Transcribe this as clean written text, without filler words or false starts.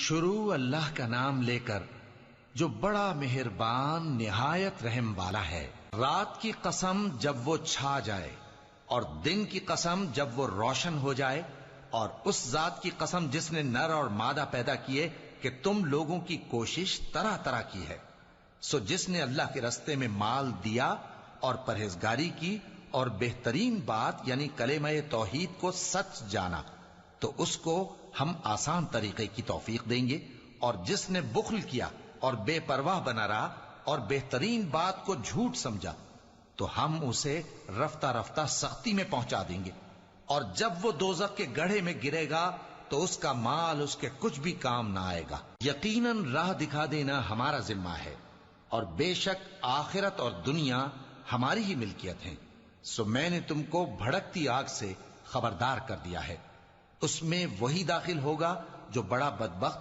شروع اللہ کا نام لے کر جو بڑا مہربان نہایت رحم والا ہے۔ رات کی قسم جب وہ چھا جائے اور دن کی قسم جب وہ روشن ہو جائے، اور اس ذات کی قسم جس نے نر اور مادہ پیدا کیے کہ تم لوگوں کی کوشش طرح طرح کی ہے۔ سو جس نے اللہ کے رستے میں مال دیا اور پرہیزگاری کی اور بہترین بات یعنی کلمہ توحید کو سچ جانا، تو اس کو ہم آسان طریقے کی توفیق دیں گے، اور جس نے بخل کیا اور بے پرواہ بنا رہا اور بہترین بات کو جھوٹ سمجھا، تو ہم اسے رفتہ رفتہ سختی میں پہنچا دیں گے، اور جب وہ دوزخ کے گڑھے میں گرے گا تو اس کا مال اس کے کچھ بھی کام نہ آئے گا۔ یقیناً راہ دکھا دینا ہمارا ذمہ ہے، اور بے شک آخرت اور دنیا ہماری ہی ملکیت ہیں۔ سو میں نے تم کو بھڑکتی آگ سے خبردار کر دیا ہے، اس میں وہی داخل ہوگا جو بڑا بدبخت ہے۔